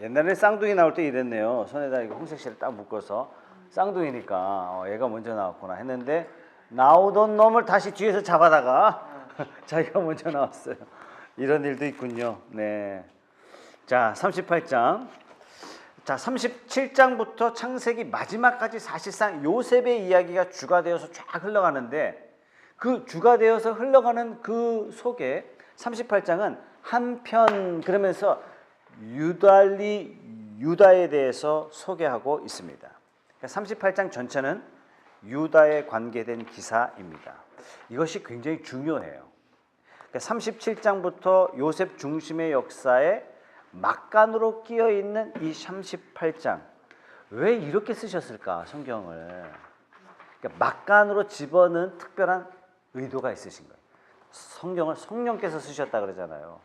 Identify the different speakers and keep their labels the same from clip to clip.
Speaker 1: 옛날에 쌍둥이 나올 때 이랬네요. 손에다 이거 홍색실을 딱 묶어서 쌍둥이니까 얘가 먼저 나왔구나 했는데 나오던 놈을 다시 뒤에서 잡아다가 자기가 먼저 나왔어요. 이런 일도 있군요. 네. 자, 38장. 자, 37장부터 창세기 마지막까지 사실상 요셉의 이야기가 주가 되어서 쫙 흘러가는데 그 주가 되어서 흘러가는 그 속에 38장은 한편 그러면서 유다에 대해서 소개하고 있습니다. 38장 전체는 유다에 관계된 기사입니다. 이것이 굉장히 중요해요. 37장부터 요셉 중심의 역사에 막간으로 끼어 있는 이 38장 왜 이렇게 쓰셨을까 성경을? 막간으로 집어넣은 특별한 의도가 있으신 거예요. 성경을 성령께서 쓰셨다 그러잖아요.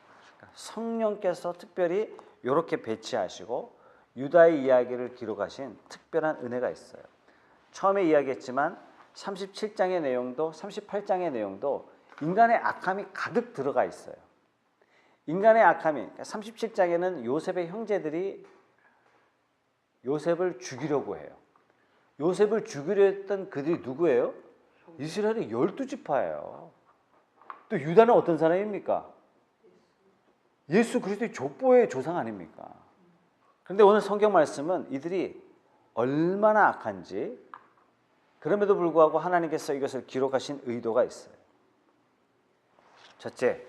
Speaker 1: 성령께서 특별히 이렇게 배치하시고 유다의 이야기를 기록하신 특별한 은혜가 있어요. 처음에 이야기했지만 37장의 내용도 38장의 내용도 인간의 악함이 가득 들어가 있어요. 인간의 악함이 37장에는 요셉의 형제들이 요셉을 죽이려고 해요. 요셉을 죽이려 했던 그들이 누구예요? 이스라엘의 12지파예요. 또 유다는 어떤 사람입니까? 예수 그리스도의 족보의 조상 아닙니까? 그런데 오늘 성경 말씀은 이들이 얼마나 악한지 그럼에도 불구하고 하나님께서 이것을 기록하신 의도가 있어요. 첫째,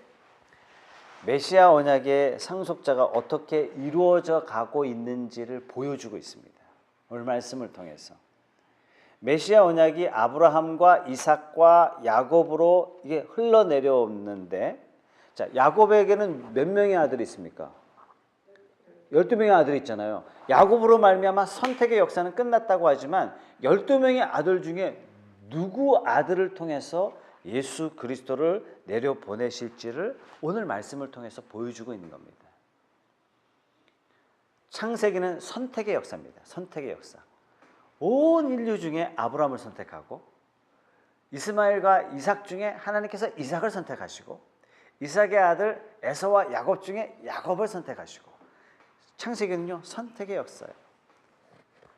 Speaker 1: 메시아 언약의 상속자가 어떻게 이루어져 가고 있는지를 보여주고 있습니다. 오늘 말씀을 통해서. 메시아 언약이 아브라함과 이삭과 야곱으로 이게 흘러내려오는데 자, 야곱에게는 몇 명의 아들이 있습니까? 12명의 아들이 있잖아요. 야곱으로 말미암아 선택의 역사는 끝났다고 하지만 12명의 아들 중에 누구 아들을 통해서 예수 그리스도를 내려보내실지를 오늘 말씀을 통해서 보여주고 있는 겁니다. 창세기는 선택의 역사입니다. 선택의 역사. 온 인류 중에 아브라함을 선택하고 이스마엘과 이삭 중에 하나님께서 이삭을 선택하시고 이삭의 아들 에서와 야곱 중에 야곱을 선택하시고 창세기는요 선택의 역사예요.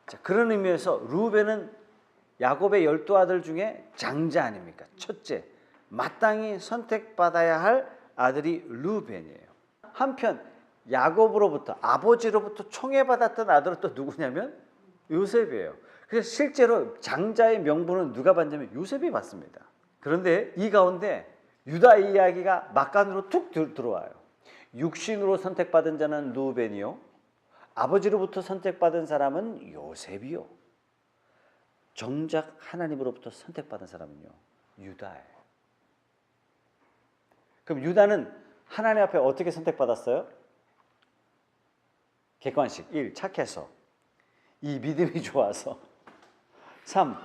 Speaker 1: 자, 그런 의미에서 루벤은 야곱의 12아들 중에 장자 아닙니까? 첫째, 마땅히 선택받아야 할 아들이 루벤이에요. 한편 야곱으로부터 아버지로부터 총애받았던 아들은 또 누구냐면 요셉이에요. 그래서 실제로 장자의 명분은 누가 받냐면 요셉이 받습니다. 그런데 이 가운데 유다 이야기가 막간으로 툭 들어와요. 육신으로 선택받은 자는 루벤이요, 아버지로부터 선택받은 사람은 요셉이요, 정작 하나님으로부터 선택받은 사람은요 유다예요. 그럼 유다는 하나님 앞에 어떻게 선택받았어요? 객관식 1. 착해서 2. 믿음이 좋아서 3.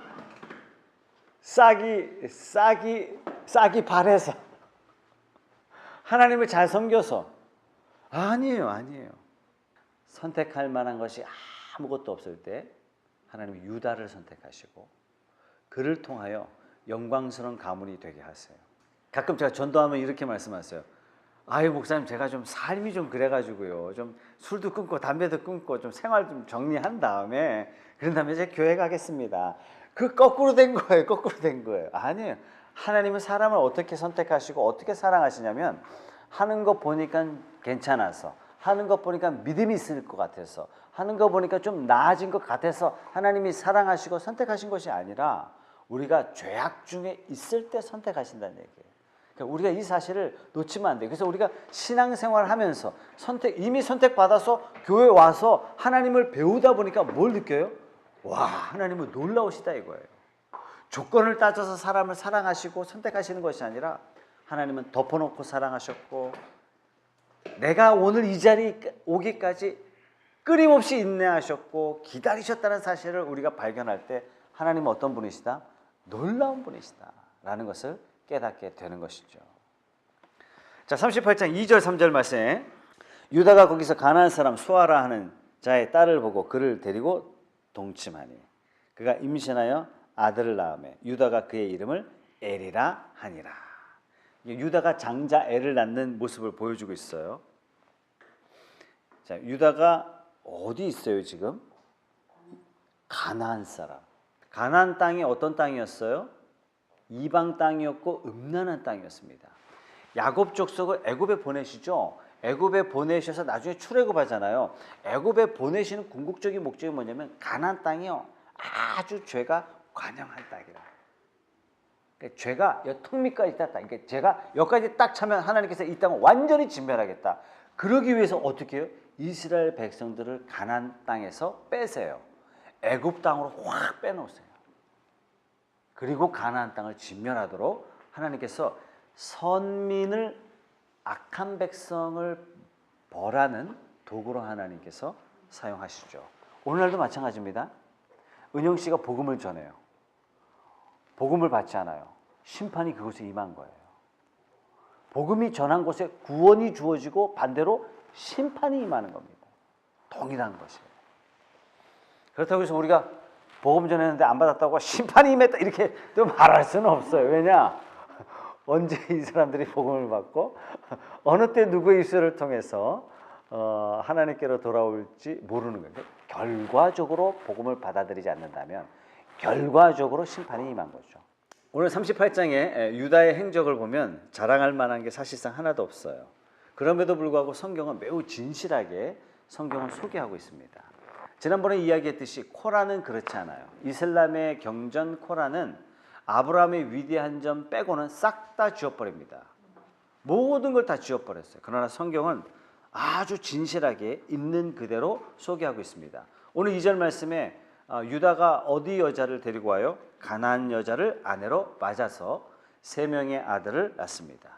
Speaker 1: 싹이 바래서 하나님을 잘 섬겨서 아니에요. 선택할 만한 것이 아무것도 없을 때 하나님이 유다를 선택하시고 그를 통하여 영광스러운 가문이 되게 하세요. 가끔 제가 전도하면 이렇게 말씀하세요. 아유 목사님 제가 좀 삶이 좀 그래가지고요 좀 술도 끊고 담배도 끊고 좀 생활 좀 정리한 다음에 그런 다음에 이제 교회 가겠습니다. 그 거꾸로 된 거예요. 아니에요. 하나님은 사람을 어떻게 선택하시고 어떻게 사랑하시냐면 하는 거 보니까 괜찮아서 하는 거 보니까 믿음이 있을 것 같아서 하는 거 보니까 좀 나아진 것 같아서 하나님이 사랑하시고 선택하신 것이 아니라 우리가 죄악 중에 있을 때 선택하신다는 얘기예요. 그러니까 우리가 이 사실을 놓치면 안 돼요. 그래서 우리가 신앙생활을 하면서 이미 선택받아서 교회 와서 하나님을 배우다 보니까 뭘 느껴요? 와, 하나님은 놀라우시다 이거예요. 조건을 따져서 사람을 사랑하시고 선택하시는 것이 아니라 하나님은 덮어놓고 사랑하셨고 내가 오늘 이 자리에 오기까지 끊임없이 인내하셨고 기다리셨다는 사실을 우리가 발견할 때 하나님은 어떤 분이시다? 놀라운 분이시다 라는 것을 깨닫게 되는 것이죠. 자, 38장 2절 3절 말씀. 유다가 거기서 가나안 사람 수아라 하는 자의 딸을 보고 그를 데리고 동침하니 그가 임신하여 아들을 낳으매 유다가 그의 이름을 엘이라 하니라. 유다가 장자 엘을 낳는 모습을 보여주고 있어요. 자, 유다가 어디 있어요 지금? 가나안 사람. 가나안 땅이 어떤 땅이었어요? 이방 땅이었고 음란한 땅이었습니다. 야곱 족속을 애굽에 보내시죠. 애굽에 보내셔서 나중에 출애굽하잖아요. 애굽에 보내시는 궁극적인 목적이 뭐냐면 가나안 땅이요, 아주 죄가 관영한 땅이라. 그러니까 죄가 턱 밑까지 땄다. 그러니까 제가 여기까지 딱 차면 하나님께서 이 땅을 완전히 진멸하겠다. 그러기 위해서 어떻게 해요? 이스라엘 백성들을 가나안 땅에서 빼세요. 애굽 땅으로 확 빼놓으세요. 그리고 가나안 땅을 진멸하도록 하나님께서 선민을, 악한 백성을 벌하는 도구로 하나님께서 사용하시죠. 오늘날도 마찬가지입니다. 은영 씨가 복음을 전해요. 복음을 받지 않아요. 심판이 그곳에 임한 거예요. 복음이 전한 곳에 구원이 주어지고 반대로 심판이 임하는 겁니다. 동일한 것이에요. 그렇다고 해서 우리가 복음 전했는데 안 받았다고 심판이 임했다 이렇게 또 말할 수는 없어요. 왜냐? 언제 이 사람들이 복음을 받고 어느 때 누구의 입술을 통해서 하나님께로 돌아올지 모르는 거예요. 결과적으로 복음을 받아들이지 않는다면 결과적으로 심판이 임한 거죠. 오늘 38장에 유다의 행적을 보면 자랑할 만한 게 사실상 하나도 없어요. 그럼에도 불구하고 성경은 매우 진실하게 성경을 소개하고 있습니다. 지난번에 이야기했듯이 코라는 그렇지 않아요. 이슬람의 경전 코라는 아브라함의 위대한 점 빼고는 싹 다 지워버립니다. 모든 걸 다 지워버렸어요. 그러나 성경은 아주 진실하게 있는 그대로 소개하고 있습니다. 오늘 2절 말씀에 유다가 어디 여자를 데리고 와요? 가나안 여자를 아내로 맞아서 3명의 아들을 낳습니다.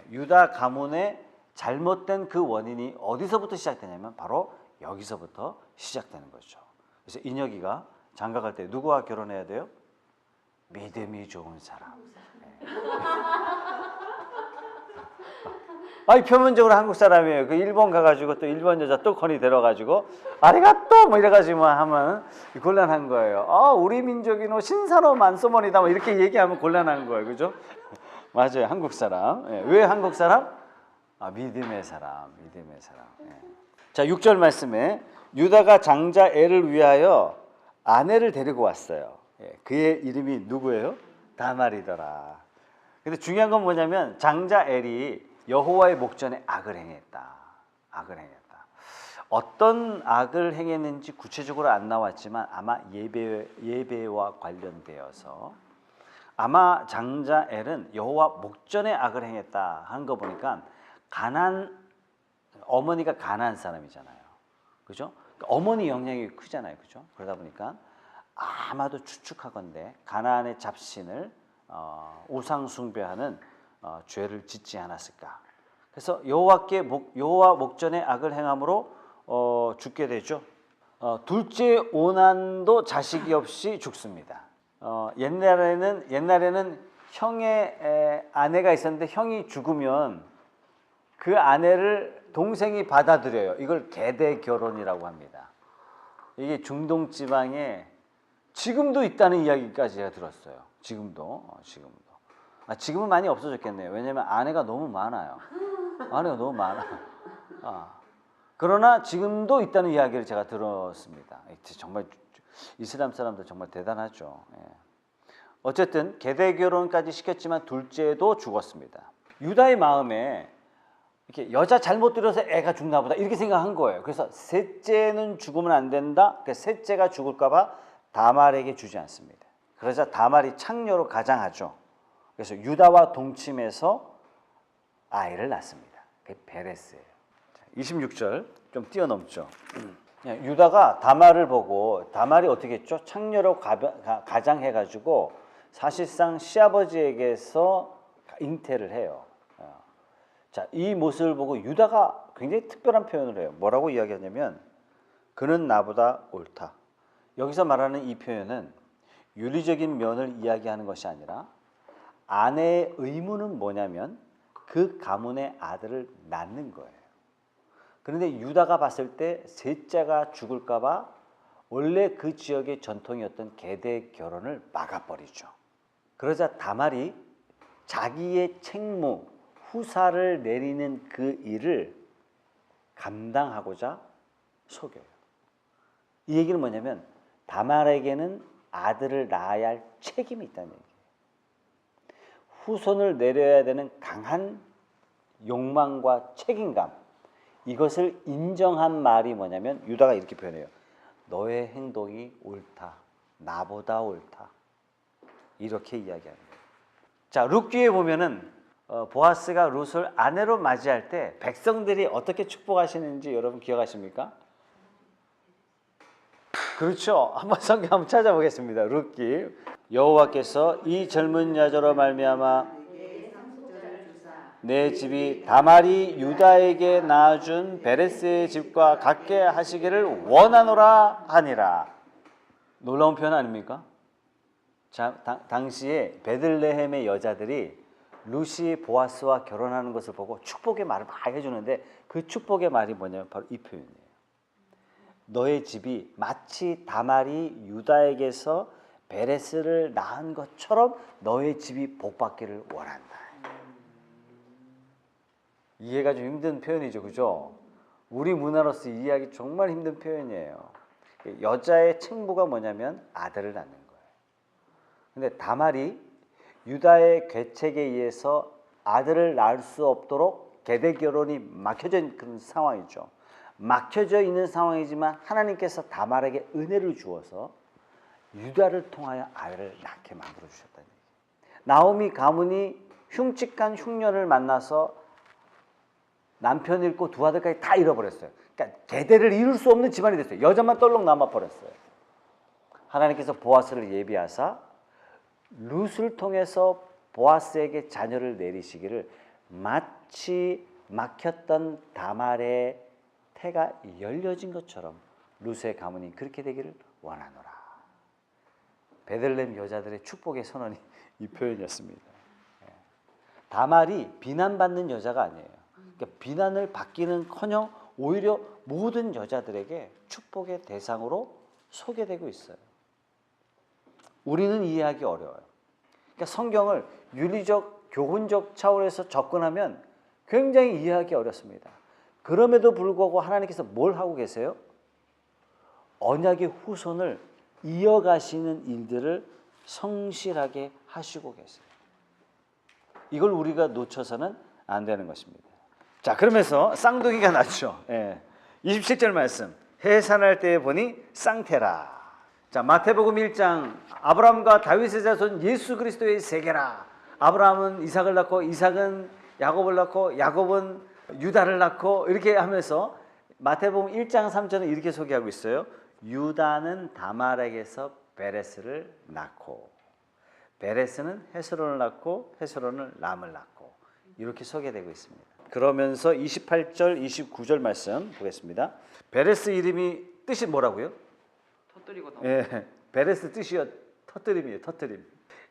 Speaker 1: 유다 가문의 잘못된 그 원인이 어디서부터 시작되냐면 바로 여기서부터 시작되는 거죠. 그래서 인혁이가 장가갈 때 누구와 결혼해야 돼요? 믿음이 좋은 사람. 아니 표면적으로 한국 사람이에요. 그 일본 가가지고 또 일본 여자 또 건이 데려가지고 아리가또 뭐 이래가지고 하면 곤란한 거예요. 우리 민족이노 신사노 만소머니다 뭐 이렇게 얘기하면 곤란한 거예요, 그죠? 맞아요, 한국 사람. 왜 한국 사람? 믿음의 사람, 믿음의 사람. 자, 6절 말씀에 유다가 장자 엘을 위하여 아내를 데리고 왔어요. 그의 이름이 누구예요? 다말이더라. 근데 중요한 건 뭐냐면 장자 엘이 여호와의 목전에 악을 행했다. 악을 행했다. 어떤 악을 행했는지 구체적으로 안 나왔지만 아마 예배와 관련되어서 아마 장자 엘은 여호와 목전에 악을 행했다 한 거 보니까 어머니가 가나안 사람이잖아요. 그죠? 어머니 영향이 크잖아요. 그죠? 그러다 보니까 아마도 추측하건대 가나안의 잡신을 우상 숭배하는 죄를 짓지 않았을까. 그래서 여호와 목전에 악을 행함으로 죽게 되죠. 둘째 오난도 자식이 없이 죽습니다. 옛날에는 형의 아내가 있었는데 형이 죽으면 그 아내를 동생이 받아들여요. 이걸 계대 결혼이라고 합니다. 이게 중동 지방에 지금도 있다는 이야기까지 제가 들었어요. 지금도. 지금은 많이 없어졌겠네요. 왜냐하면 아내가 너무 많아요. 아내가 너무 많아. 그러나 지금도 있다는 이야기를 제가 들었습니다. 정말 이슬람 사람들 정말 대단하죠. 어쨌든 계대 결혼까지 시켰지만 둘째도 죽었습니다. 유다의 마음에 이렇게 여자 잘못 들여서 애가 죽나 보다 이렇게 생각한 거예요. 그래서 셋째는 죽으면 안 된다. 그래서 셋째가 죽을까 봐 다말에게 주지 않습니다. 그러자 다말이 창녀로 가장하죠. 그래서 유다와 동침해서 아이를 낳습니다. 그게 베레스예요. 26절 좀 뛰어넘죠. 유다가 다말을 보고 다말이 어떻게 했죠? 창녀로 가장해가지고 사실상 시아버지에게서 잉태를 해요. 자, 이 모습을 보고 유다가 굉장히 특별한 표현을 해요. 뭐라고 이야기하냐면 그는 나보다 옳다. 여기서 말하는 이 표현은 윤리적인 면을 이야기하는 것이 아니라 아내의 의무는 뭐냐면 그 가문의 아들을 낳는 거예요. 그런데 유다가 봤을 때 셋째가 죽을까 봐 원래 그 지역의 전통이었던 계대 결혼을 막아버리죠. 그러자 다말이 자기의 책무, 후사를 내리는 그 일을 감당하고자 속여요. 이 얘기는 뭐냐면 다말에게는 아들을 낳아야 할 책임이 있다는 얘기예요. 후손을 내려야 되는 강한 욕망과 책임감, 이것을 인정한 말이 뭐냐면 유다가 이렇게 표현해요. 너의 행동이 옳다. 나보다 옳다. 이렇게 이야기하는 거예요. 자, 룻 뒤에 보면은 보아스가 룻을 아내로 맞이할 때 백성들이 어떻게 축복하시는지 여러분 기억하십니까? 그렇죠. 한번 성경 한번 찾아보겠습니다. 룻기. 여호와께서 이 젊은 여자로 말미암아 내 집이 다말이 유다에게 낳아준 베레스의 집과 같게 하시기를 원하노라 하니라. 놀라운 표현 아닙니까? 자, 당시에 베들레헴의 여자들이 룻이 보아스와 결혼하는 것을 보고 축복의 말을 막 해주는데 그 축복의 말이 뭐냐면 바로 이 표현이에요. 너의 집이 마치 다말이 유다에게서 베레스를 낳은 것처럼 너의 집이 복받기를 원한다. 이해가 좀 힘든 표현이죠, 그죠? 우리 문화로서 이해하기 정말 힘든 표현이에요. 여자의 책무가 뭐냐면 아들을 낳는 거예요. 근데 다말이 유다의 계책에 의해서 아들을 낳을 수 없도록 계대 결혼이 막혀져 있는 그런 상황이죠. 막혀져 있는 상황이지만 하나님께서 다말에게 은혜를 주어서 유다를 통하여 아들을 낳게 만들어 주셨다는 얘기예요. 나오미 가문이 흉측한 흉년을 만나서 남편 잃고 두 아들까지 다 잃어버렸어요. 그러니까 계대를 이룰 수 없는 집안이 됐어요. 여자만 떨렁 남아버렸어요. 하나님께서 보아스를 예비하사 룻을 통해서 보아스에게 자녀를 내리시기를 마치 막혔던 다말의 태가 열려진 것처럼 룻의 가문이 그렇게 되기를 원하노라. 베들레헴 여자들의 축복의 선언이 이 표현이었습니다. 다말이 비난받는 여자가 아니에요. 그러니까 비난을 받기는커녕 오히려 모든 여자들에게 축복의 대상으로 소개되고 있어요. 우리는 이해하기 어려워요. 그러니까 성경을 윤리적, 교훈적 차원에서 접근하면 굉장히 이해하기 어렵습니다. 그럼에도 불구하고 하나님께서 뭘 하고 계세요? 언약의 후손을 이어가시는 일들을 성실하게 하시고 계세요. 이걸 우리가 놓쳐서는 안 되는 것입니다. 자, 그러면서 쌍둥이가 낳죠. 27절 말씀. 해산할 때에 보니 쌍태라. 자, 마태복음 1장 아브라함과 다윗의 자손 예수 그리스도의 세계라. 아브라함은 이삭을 낳고 이삭은 야곱을 낳고 야곱은 유다를 낳고 이렇게 하면서 마태복음 1장 3절은 이렇게 소개하고 있어요. 유다는 다말에게서 베레스를 낳고 베레스는 헤스론을 낳고 헤스론은 람을 낳고 이렇게 소개되고 있습니다. 그러면서 28절 29절 말씀 보겠습니다. 베레스 이름이 뜻이 뭐라고요?
Speaker 2: 터뜨리고
Speaker 1: 베레스 뜻이요 터뜨림이에요. 터뜨림.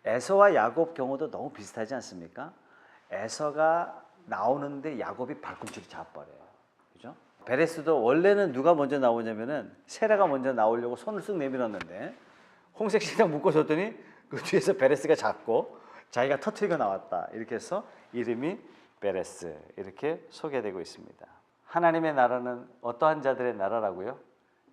Speaker 1: 에서와 야곱 경우도 너무 비슷하지 않습니까? 에서가 나오는데 야곱이 발꿈치를 잡아버려요. 그죠? 베레스도 원래는 누가 먼저 나오냐면은 세라가 먼저 나오려고 손을 쓱 내밀었는데 홍색 식량 묶어줬더니 그 뒤에서 베레스가 잡고 자기가 터뜨리고 나왔다. 이렇게 해서 이름이 베레스 이렇게 소개되고 있습니다. 하나님의 나라는 어떠한 자들의 나라라고요?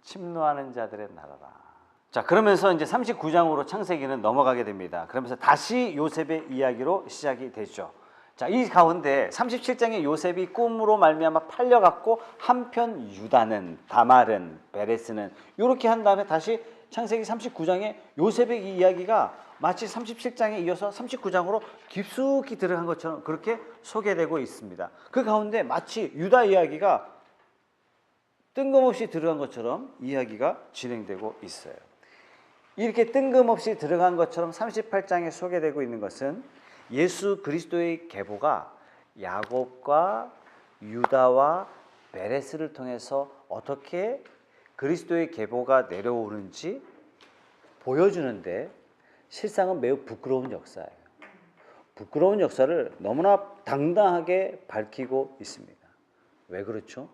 Speaker 1: 침노하는 자들의 나라라. 자, 그러면서 이제 39장으로 창세기는 넘어가게 됩니다. 그러면서 다시 요셉의 이야기로 시작이 되죠. 자, 이 가운데 37장에 요셉이 꿈으로 말미암아 팔려갔고 한편 유다는 다말은 베레스는 이렇게 한 다음에 다시 창세기 39장에 요셉의 이야기가 마치 37장에 이어서 39장으로 깊숙이 들어간 것처럼 그렇게 소개되고 있습니다. 그 가운데 마치 유다 이야기가 뜬금없이 들어간 것처럼 이야기가 진행되고 있어요. 이렇게 뜬금없이 들어간 것처럼 38장에 소개되고 있는 것은 예수 그리스도의 계보가 야곱과 유다와 베레스를 통해서 어떻게 그리스도의 계보가 내려오는지 보여주는데 실상은 매우 부끄러운 역사예요. 부끄러운 역사를 너무나 당당하게 밝히고 있습니다. 왜 그렇죠?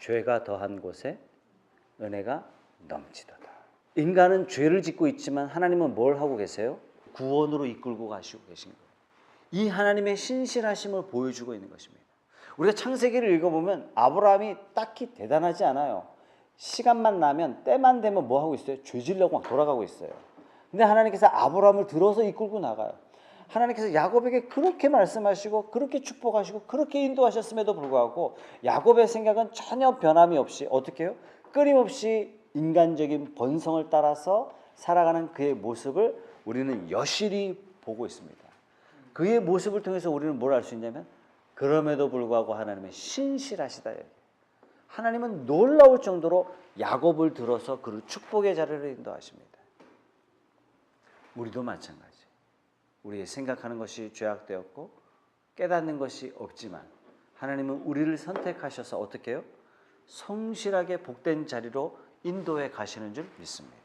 Speaker 1: 죄가 더한 곳에 은혜가 넘치도다. 인간은 죄를 짓고 있지만 하나님은 뭘 하고 계세요? 구원으로 이끌고 가시고 계신 거예요. 이 하나님의 신실하심을 보여주고 있는 것입니다. 우리가 창세기를 읽어보면 아브라함이 딱히 대단하지 않아요. 시간만 나면 때만 되면 뭐 하고 있어요? 죄질려고 막 돌아가고 있어요. 근데 하나님께서 아브라함을 들어서 이끌고 나가요. 하나님께서 야곱에게 그렇게 말씀하시고 그렇게 축복하시고 그렇게 인도하셨음에도 불구하고 야곱의 생각은 전혀 변함이 없이 어떻게 해요? 끊임없이 인간적인 본성을 따라서 살아가는 그의 모습을 우리는 여실히 보고 있습니다. 그의 모습을 통해서 우리는 뭘 알 수 있냐면 그럼에도 불구하고 하나님은 신실하시다. 하나님은 놀라울 정도로 야곱을 들어서 그를 축복의 자리로 인도하십니다. 우리도 마찬가지. 우리의 생각하는 것이 죄악되었고 깨닫는 것이 없지만 하나님은 우리를 선택하셔서 어떻게 해요? 성실하게 복된 자리로 인도해 가시는 줄 믿습니다.